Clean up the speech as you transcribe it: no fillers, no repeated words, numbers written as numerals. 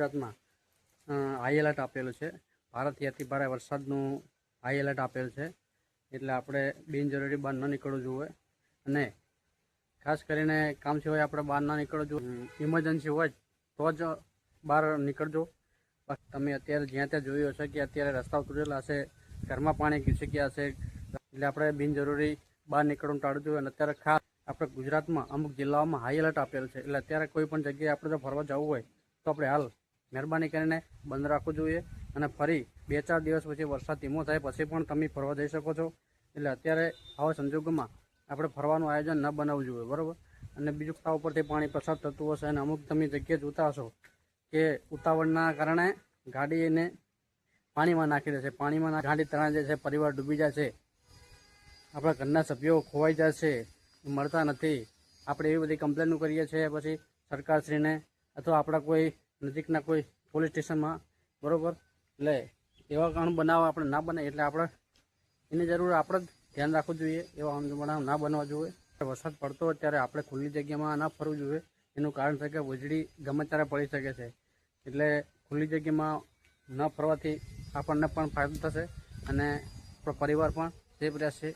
ગુજરાતમાં high alert આપેલું છે. ભારેથી અતિ ભારે વરસાદનું હાઈ એલર્ટ આપેલ છે. એટલે આપણે બિનજરૂરી બહાર ન નીકળવું જોઈએ અને ખાસ કરીને કામ સિવાય આપણે બહાર ના નીકળવું જોઈએ. ઇમરજન્સી હોય તો જ બહાર નીકળજો. તમે અત્યારે જ્યાં ત્યાં જોયું હશે કે અત્યારે રસ્તાઓ તૂટેલા હશે, ઘરમાં પાણી ઘૂસી ગયા હશે, એટલે આપણે બિનજરૂરી બહાર નીકળવાનું ટાળવું જોઈએ. અને અત્યારે ખાસ આપણે ગુજરાતમાં અમુક જિલ્લાઓમાં હાઈ એલર્ટ આપેલ છે. એટલે અત્યારે કોઈ પણ જગ્યાએ આપણે જો ફરવા જવું હોય તો આપણે હાલ મહેરબાની કરીને બંધ રાખવું જોઈએ. અને ફરી 2-4 દિવસ પછી વરસાદ ધીમો થાય પછી પણ તમે ફરવા જઈ શકો છો. એટલે અત્યારે આવા સંજોગોમાં આપણે ફરવાનું આયોજન ન બનાવવું જોઈએ, બરાબર. અને બીજું રસ્તા ઉપરથી પાણી પસાર થતું હશે અને અમુક તમે જગ્યાએ જોતા હશો કે ઉતાવળના કારણે ગાડીને પાણીમાં નાખી દે છે. પાણીમાં ગાડી તણાઈ જાય છે, પરિવાર ડૂબી જાય છે, આપણા ઘરના સભ્યો ખોવાઈ જાય છે, મળતા નથી. આપણે એવી બધી કમ્પ્લેનો કરીએ છીએ પછી સરકારશ્રીને અથવા આપણા કોઈ નજીકના કોઈ પોલીસ સ્ટેશનમાં, બરાબર. એટલે એવા કામ બનાવ આપણે ના બને એટલે આપણે એની જરૂર આપણે જ ધ્યાન રાખવું જોઈએ. એવા બનાવ ના બનવા જોઈએ. વરસાદ પડતો હોય ત્યારે આપણે ખુલ્લી જગ્યામાં ના ફરવું જોઈએ. એનું કારણ છે કે વીજળી ગમે ત્યારે પડી શકે છે. એટલે ખુલ્લી જગ્યામાં ન ફરવાથી આપણને પણ ફાયદો થશે અને આપણો પરિવાર પણ સેફ રહેશે.